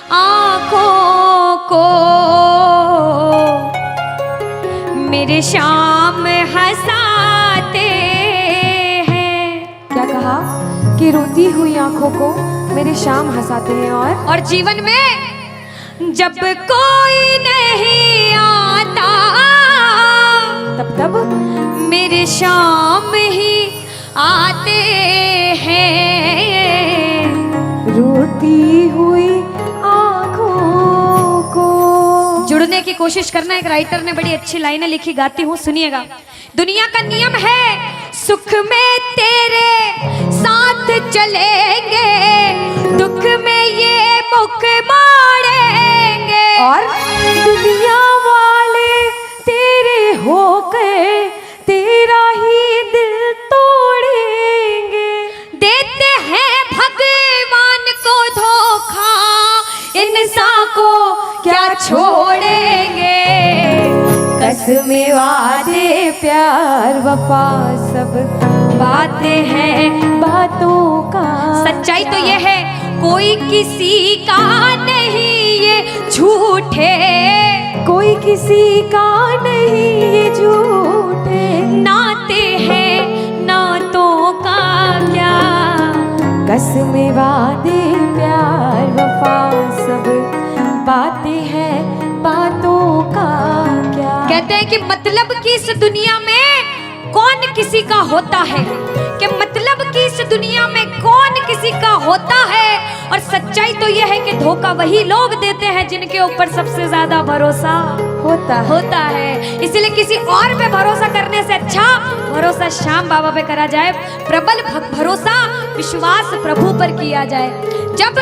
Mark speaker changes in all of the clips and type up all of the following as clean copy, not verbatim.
Speaker 1: आँखों को मेरे शाम हंसाते हैं।
Speaker 2: क्या कहा कि रोती हुई आंखों को मेरे शाम हंसाते हैं।
Speaker 1: और जीवन में जब कोई नहीं आता
Speaker 2: तब
Speaker 1: मेरे शाम ही आते हैं।
Speaker 2: रोती हुई आंखों को।
Speaker 1: जुड़ने की कोशिश करना। एक राइटर ने बड़ी अच्छी लाइनें लिखी, गाती हूँ, सुनिएगा। दुनिया का नियम है सुख में तेरे साथ चलेंगे, दुख में ये मुख मोड़ेंगे।
Speaker 2: और दुनिया वाले तेरे होकर तेरा ही दिल तोड़ेंगे।
Speaker 1: देते हैं भगवान को धोखा, इंसान को क्या छोड़ेंगे।
Speaker 2: कसमें वादे प्यार वफा सब बातें हैं बातों का।
Speaker 1: सच्चाई तो ये है कोई किसी का नहीं ये झूठे,
Speaker 2: कोई किसी का नहीं ये झूठे।
Speaker 1: नाते हैं नातों का क्या।
Speaker 2: कसमें वादे प्यार वफा सब बातें हैं बातों का क्या।
Speaker 1: कहते हैं कि मतलब की इस दुनिया में कौन किसी का होता है, कि मतलब की इस दुनिया में कौन किसी का होता है। और सच्चाई तो यह है कि धोखा वही लोग देते हैं जिनके ऊपर सबसे ज्यादा भरोसा होता है। इसलिए किसी और पे भरोसा करने से अच्छा भरोसा श्याम बाबा पे करा जाए। प्रबल भरोसा विश्वास प्रभु पर किया जाए। जब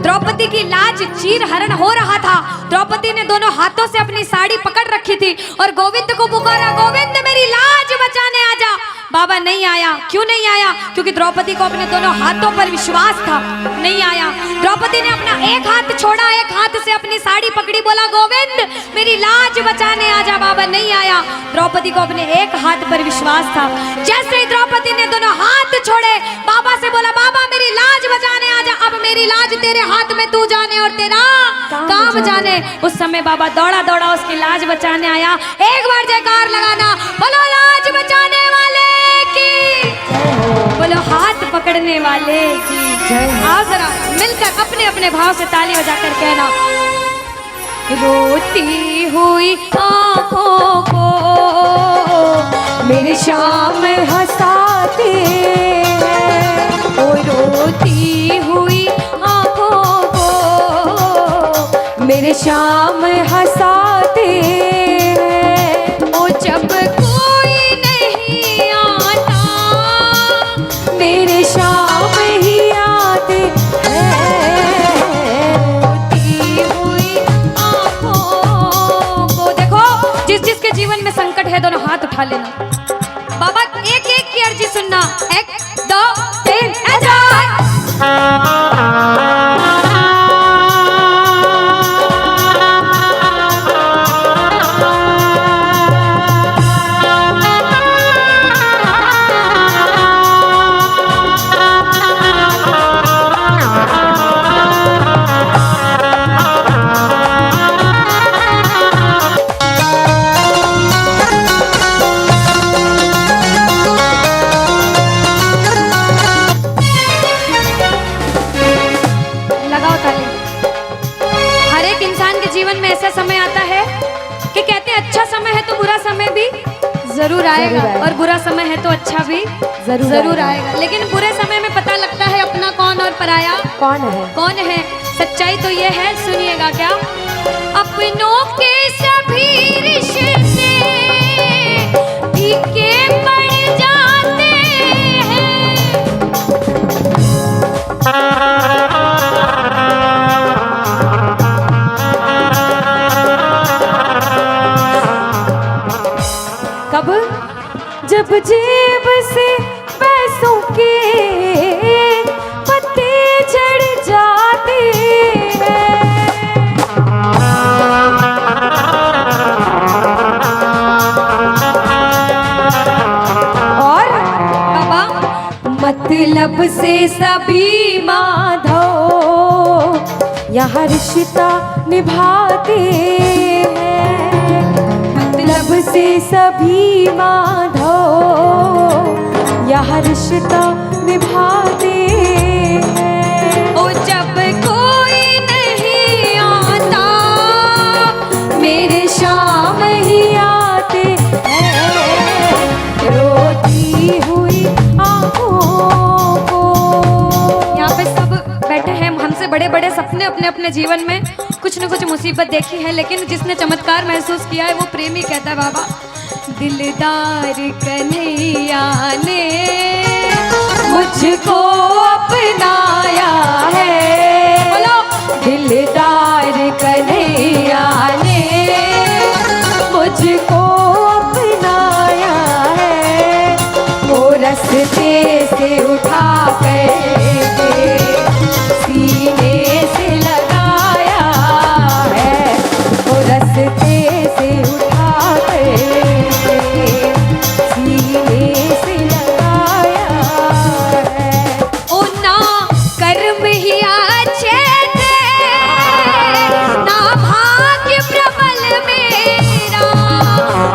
Speaker 1: द्रौपदी की लाज चीर हरण हो रहा था, द्रौपदी ने दोनों हाथों से अपनी साड़ी पकड़ रखी थी और गोविंद को पुकारा, गोविंद मेरी लाज बचाने आजा। बाबा नहीं आया। क्यों नहीं आया? क्योंकि द्रौपदी को अपने दोनों हाथों पर विश्वास था। नहीं आया। द्रौपदी ने अपना एक हाथ छोड़ा, एक हाथ से अपनी साड़ी पकड़ी, बोला गोविंद मेरी लाज बचाने आजा। बाबा नहीं आया। द्रौपदी को अपने एक हाथ पर विश्वास था। जैसे ही द्रौपदी ने दोनों हाथ छोड़े, बाबा से बोला बाबा मेरी लाज बचाने आजा। अब मेरी लाज तेरे हाथ में, तू जाने और तेरा काम जाने। उस समय बाबा दौड़ा दौड़ा उसकी लाज बचाने आया। एक बार जयकार लगाना, बोलो लाज बचाने वाले की, बोलो हाथ पकड़ने वाले की। आओ जरा मिलकर अपने अपने भाव से ताली बजाकर कहना, रोती हुई आंखों को
Speaker 2: मेरे शाम हंसाते हैं।
Speaker 1: ओ रोती हुई आंखों को
Speaker 2: मेरे शाम हंसाते हैं।
Speaker 1: ओ जब कोई नहीं आता
Speaker 2: मेरे शाम ही आते हैं।
Speaker 1: रोती हुई आंखों को। देखो जिस जिसके जीवन में संकट है दोनों हाथ उठा लेना। बाबा एक एक की अर्जी सुनना। 1 2 3 जीवन में ऐसा समय आता है कि कहते हैं अच्छा समय है तो बुरा समय भी जरूर आएगा, और बुरा समय है तो अच्छा भी जरूर आएगा। लेकिन बुरे समय में पता लगता है अपना कौन और पराया कौन है। सच्चाई तो ये है, सुनिएगा क्या, अपनों के सभी रिश्ते फीके पड़ जाते हैं।
Speaker 2: कब? जब जेब से पैसों के पत्ते झड़ जाते हैं। और
Speaker 1: बाबा
Speaker 2: मतलब से सभी माधो यहाँ रिश्ता निभाते हैं, मतलब से सभी माधो यहाँ रिश्ता निभाते हैं।
Speaker 1: ओ जब कोई नहीं आता
Speaker 2: मेरे शाम ही आते हैं, रोती हुई आँखों को।
Speaker 1: यहाँ पे सब बैठे हैं, हमसे बड़े बड़े सपने अपने अपने जीवन में कुछ न कुछ मुसीबत देखी है, लेकिन जिसने चमत्कार महसूस किया है वो प्रेमी कहता है बाबा, दिलदार कन्हैया ने
Speaker 2: मुझको अपनाया है,
Speaker 1: बोलो
Speaker 2: दिलदार कन्हैया ने मुझको अपनाया है, वो रस्ते से उठा कर सीने से लगाया है, वो रस्ते से उठा कर सीने से लगाया है।
Speaker 1: ओ ना कर्म ही अच्छे थे, ना भाग्य प्रबल मेरा,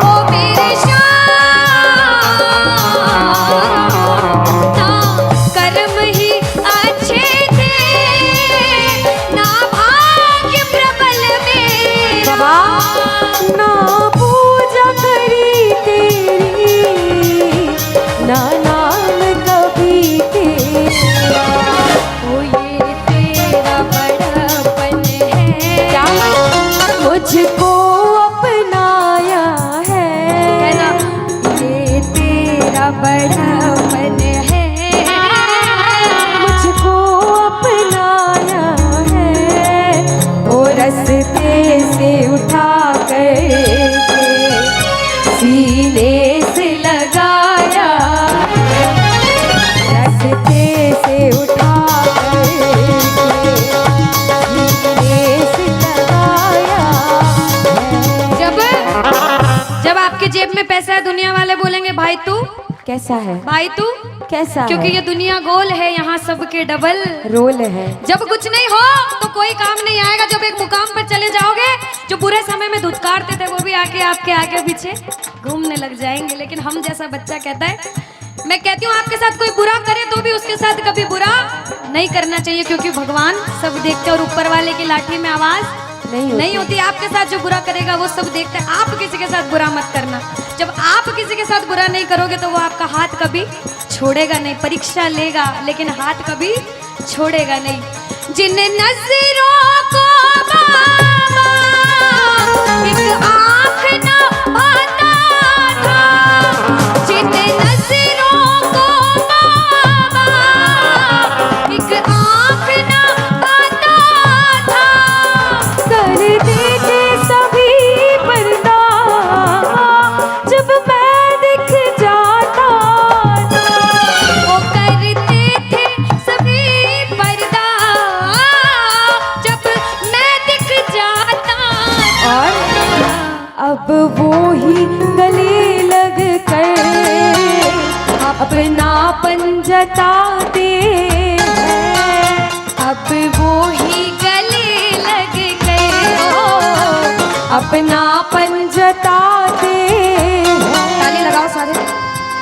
Speaker 1: ओ मेरे शाम, ना कर्म ही अच्छे थे, ना भाग्य प्रबल मेरा।
Speaker 2: ना पूजा करी तेरी, ना नाम कभी तेरा,
Speaker 1: ओ ये तेरा बड़पन है,
Speaker 2: क्या मुझको अपनाया है,
Speaker 1: है ना, ये तेरा बड़पन है,
Speaker 2: मुझको अपनाया है, वो रस्ते से उठा कर सीने से लगाया, रस्ते से उठा कर सीने से लगाया है।
Speaker 1: जब आपके जेब में पैसा है, दुनिया वाले बोलेंगे भाई तू,
Speaker 2: कैसा है,
Speaker 1: भाई तू,
Speaker 2: कैसा
Speaker 1: क्योंकि
Speaker 2: है?
Speaker 1: ये दुनिया गोल है, यहाँ सबके डबल
Speaker 2: रोल है।
Speaker 1: जब कुछ नहीं हो तो कोई काम नहीं आएगा, जब एक मुकाम पर चले जाओगे, जो बुरे समय में धुतकारते थे वो भी आके आपके आगे पीछे घूमने लग जाएंगे। लेकिन हम जैसा बच्चा कहता है, मैं कहती हूँ आपके साथ कोई बुरा करे तो भी उसके साथ कभी बुरा नहीं करना चाहिए, क्योंकि भगवान सब देखते हैं और ऊपर वाले की लाठी में आवाज नहीं होती। आपके साथ जो बुरा करेगा वो सब देखते हैं, आप किसी के साथ बुरा मत करना। जब आप किसी के साथ बुरा नहीं करोगे तो वो आपका हाथ कभी छोड़ेगा नहीं, परीक्षा लेगा लेकिन हाथ कभी छोड़ेगा नहीं। जिन नजरों को बाबा एक आँख न पाता था, जिन नजरों को बाबा एक आँख न पाता था,
Speaker 2: कर देते सभी पर्दा जब मैं दिख जाता था,
Speaker 1: वो करते थे सभी पर्दा जब मैं दिख जाता था।
Speaker 2: और अब वो ही गले लग कर अपनापन जताते हैं,
Speaker 1: अब वो ही गले लग गए,
Speaker 2: अपनापन जताते हैं।
Speaker 1: ताली लगाओ सारे।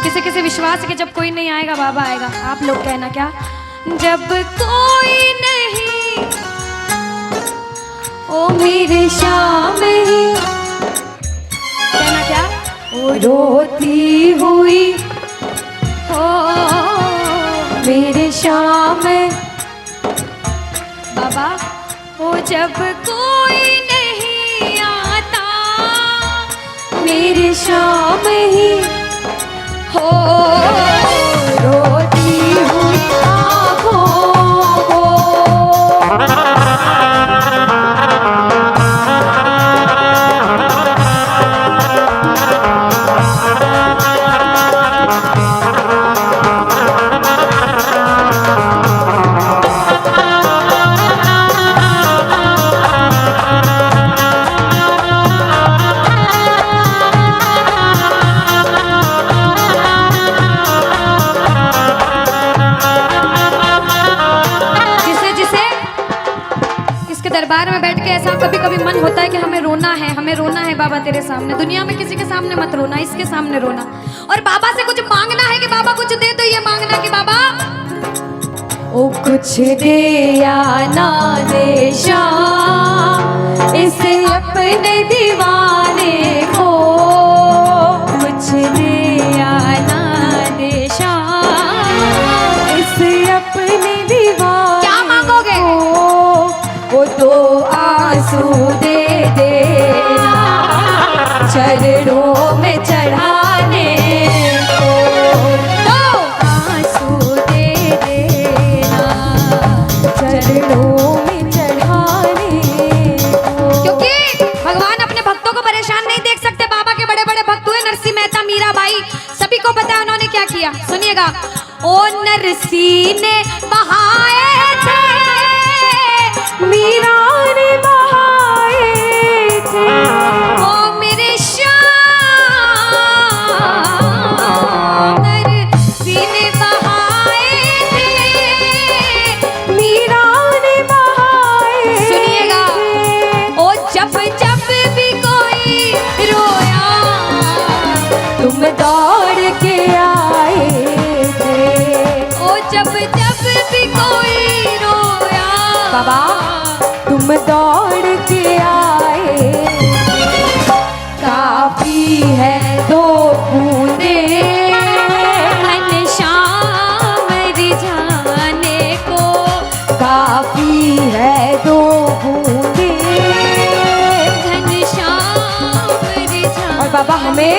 Speaker 1: किसी किसी विश्वास के जब कोई नहीं आएगा बाबा आएगा, आप लोग कहना क्या, जब कोई नहीं
Speaker 2: ओ मेरे शाम ही
Speaker 1: कहना क्या,
Speaker 2: ओ रोती हुई
Speaker 1: हो
Speaker 2: मेरे शाम
Speaker 1: बाबा, हो जब कोई नहीं आता
Speaker 2: मेरे शाम ही
Speaker 1: हो,
Speaker 2: रोती हुई आँखों को।
Speaker 1: दरबार में बैठ के ऐसा कभी कभी मन होता है कि हमें रोना है बाबा तेरे सामने। दुनिया में किसी के सामने मत रोना, इसके सामने रोना। और बाबा से कुछ मांगना है कि बाबा कुछ दे, तो ये मांगना कि बाबा
Speaker 2: ओ कुछ दे या ना दे श्याम इस अपने दीवाने को, कुछ दे या ना दे श्याम इस अपने दीवाने।
Speaker 1: क्या मांगोगे?
Speaker 2: वो दो आंसू दे देना चरणों में चढ़ाने को,
Speaker 1: दो
Speaker 2: आंसू दे देना चरणों में चढ़ाने को।
Speaker 1: क्योंकि भगवान अपने भक्तों को परेशान नहीं देख सकते। बाबा के बड़े बड़े भक्त हुए नरसिंह मेहता, मीराबाई, सभी को पता है उन्होंने क्या किया। सुनिएगा। ओ नरसिंह ने बहाए थे,
Speaker 2: मीरा ने बहाए थे,
Speaker 1: ओ मेरे श्याम नरसिंह ने बहाए थे,
Speaker 2: मीरा ने बहाए।
Speaker 1: सुनिएगा। ओ जब जब भी कोई रोया
Speaker 2: तुम दौड़ के आए थे,
Speaker 1: ओ जब जब भी कोई रोया
Speaker 2: बाबा तुम दौड़ के आए। काफी है दो बूंदे
Speaker 1: घनश्याम रिझाने को,
Speaker 2: काफी है दो बूंदे।
Speaker 1: घनश्याम रिझाने।
Speaker 2: और बाबा हमें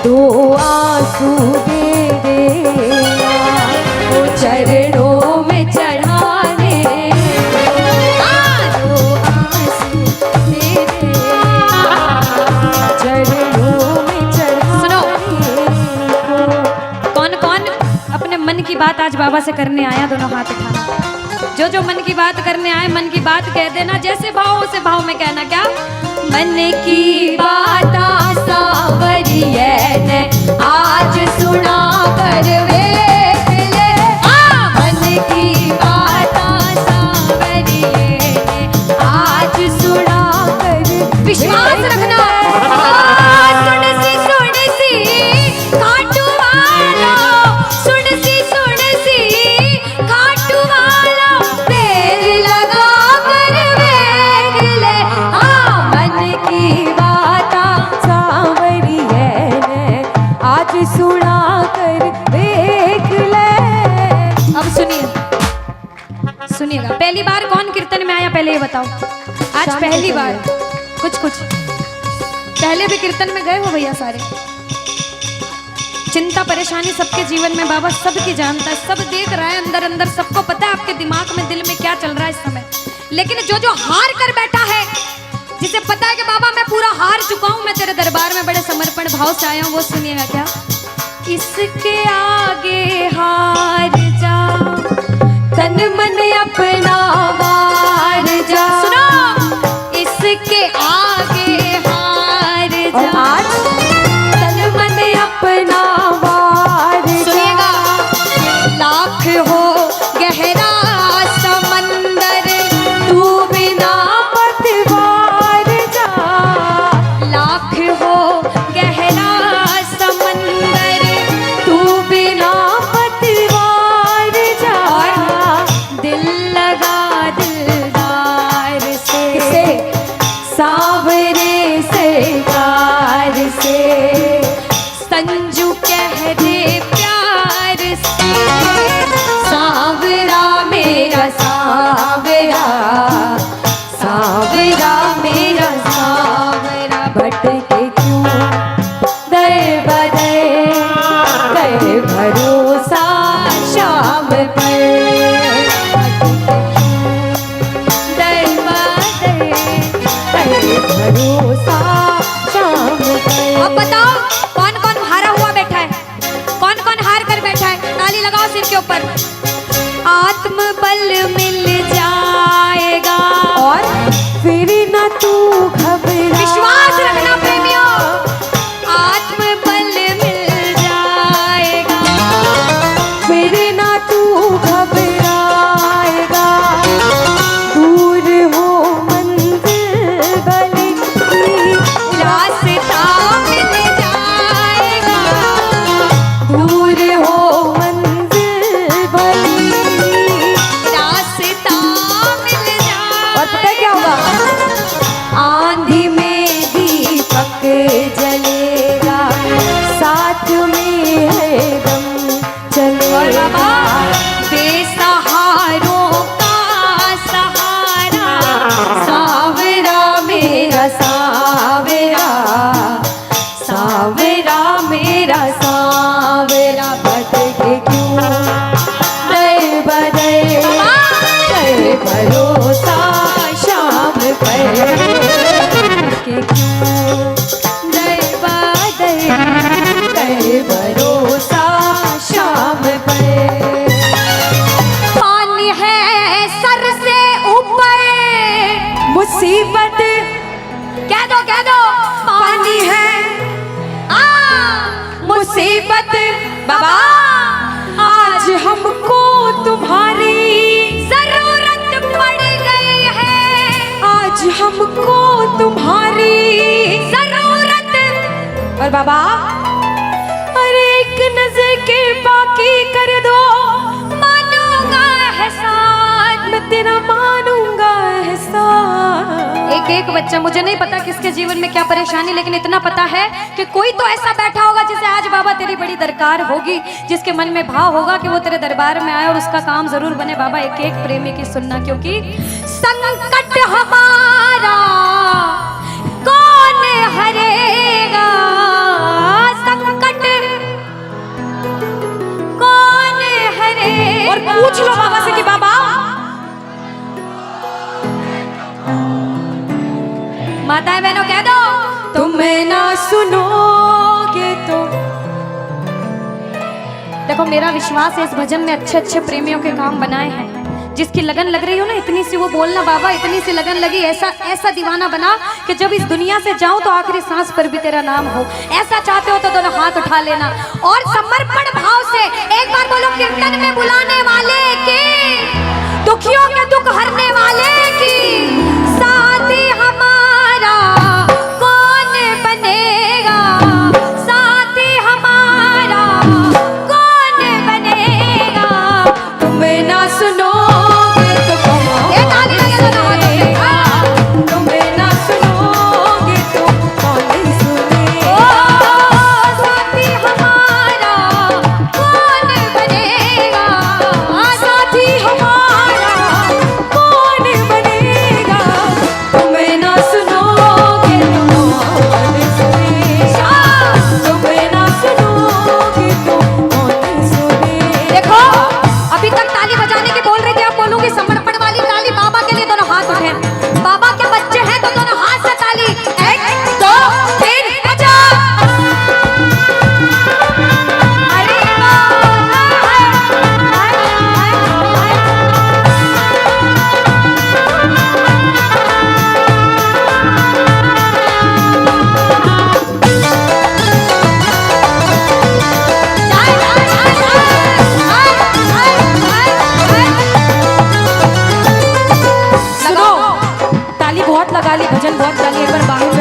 Speaker 2: दो आंसू दे देना वो चरणों में चढ़ाने को, दो आंसू दे देना चरणों में चढ़ाने को।
Speaker 1: कौन कौन अपने मन की बात आज बाबा से करने आया? दोनों हाथ उठाना। जो जो मन की बात करने आए, मन की बात कह देना। जैसे भाव उसे भाव में कहना। क्या? मन की बात सावरिये ने आज सुना कर वेख ले। मन की बात सावरिये ने आज सुना कर। विश्वास रखना। सुन सी खाटू वाला, सुन सी खाटू वाला, तेल लगा कर वेख ले। मन की बात
Speaker 2: सावरिये ने आज सुना कर देख ले।
Speaker 1: अब सुनिएगा। पहली बार कौन कीर्तन में आया पहले ये बताओ। आज
Speaker 2: शाम
Speaker 1: पहली
Speaker 2: को
Speaker 1: बार। कुछ पहले भी कीर्तन में गए हो भैया सारे? चिंता परेशानी सबके जीवन में बाबा सबकी जानता है, सब देख रहा है अंदर अंदर, सबको पता है आपके दिमाग में दिल में क्या चल रहा है इस समय। लेकिन जो हार कर बैठा है, जिसे पता है कि बाबा मैं पूरा हार चुका हूं, मैं तेरे दरबार में बड़े समर्पण भाव से आया हूं, वो सुनिएगा। क्या? इसके आगे हार जा,
Speaker 2: तन मन अपना वार जा।
Speaker 1: सुनो। इसके आगे हार
Speaker 2: और
Speaker 1: जा।
Speaker 2: आज तन मन अपना वार जा।
Speaker 1: सुनिएगा। लाख हो गहरा समंदर,
Speaker 2: तू बिना पतवार जा।
Speaker 1: लाख हो गहरा समंदर,
Speaker 2: तू बिना पतवार जा।
Speaker 1: दिल लगा दिलदार से,
Speaker 2: सावरे सरकार से।
Speaker 1: संजू कह दे प्यार से,
Speaker 2: सावरा मेरा सावरा, सावरा मेरा सावरा। भटके क्यों दर बदर, कर भरोसा शाम पर।
Speaker 1: दर बदर।
Speaker 2: कर भरोसा शाम पर।
Speaker 1: अब बताओ कौन कौन हारा हुआ बैठा है? कौन कौन हार कर बैठा है? ताली लगाओ सिर के ऊपर। आत्मबल मिल जाएगा
Speaker 2: और फिर न तू घबरा।
Speaker 1: विश्वास रखना प्रेमियों। आत्मबल मिल जाएगा,
Speaker 2: फिर न तू घबराएगा। दूर हो मुसीबत
Speaker 1: कह दो
Speaker 2: पानी है, मुसीबत
Speaker 1: बाबा
Speaker 2: आज हमको तुम्हारी
Speaker 1: जरूरत पड़ गई है,
Speaker 2: आज हमको तुम्हारी
Speaker 1: जरूरत।
Speaker 2: और बाबा अरे एक नजर के बाकी कर दो,
Speaker 1: मानूंगा एहसान,
Speaker 2: मैं तेरा मानूंगा एहसान।
Speaker 1: एक बच्चा, मुझे नहीं पता किसके जीवन में क्या परेशानी, लेकिन इतना पता है कि कोई तो ऐसा बैठा होगा जिसे आज बाबा तेरी बड़ी दरकार होगी, जिसके मन में भाव होगा कि वो तेरे दरबार में आए और उसका काम जरूर बने। बाबा एक एक प्रेमी की सुनना, क्योंकि संकट हमारा कौन हरेगा, संकट कौन हरेगा।
Speaker 2: और पूछ लो बाबा से कि बाबा
Speaker 1: माताएं बहनों कह दो,
Speaker 2: तुम ना सुनोगे तो।
Speaker 1: देखो मेरा विश्वास है इस भजन में अच्छे अच्छे प्रेमियों के काम बनाए हैं। जिसकी लगन लग रही हो ना, इतनी सी वो बोलना बाबा, इतनी सी लगन लगी, ऐसा ऐसा दीवाना बना कि जब इस दुनिया से जाऊं तो आखिरी सांस पर भी तेरा नाम हो। ऐसा चाहते हो तो दोनों हाथ उठा लेना और समर्पण भाव से एक बार बोलो, कीर्तन में बुलाने वाले के, दुखियों के दुख हरने वाले की, साथी हमारा कौन बनेगा, साथी हमारा कौन बनेगा।
Speaker 2: तुम ना सुनोगे तो
Speaker 1: ये ताली लगे दोनों हाथ पे।
Speaker 2: तुम ना सुनोगे तो कौन सुनेगा।
Speaker 1: ओ साथी हमारा कौन बनेगा,
Speaker 2: साथी हमारा कौन बनेगा। तुम ना सुनोगे तो कौन सुनेगा। तुम ना सुनोगे तो कौन सुनेगा।
Speaker 1: देखो अभी तक ताली बजाने की बोल रही थी, अब बोलूंगी समर्पण वाली ताली। बाबा के लिए दोनों हाथ उठे, बाबा के बच्चे हैं तो दोनों हाथ से ताली। 1 2 3 बजा। अरे
Speaker 2: सुनो, ताली बहुत लगा ली, भजन बहुत गा ली, एक बार बाहर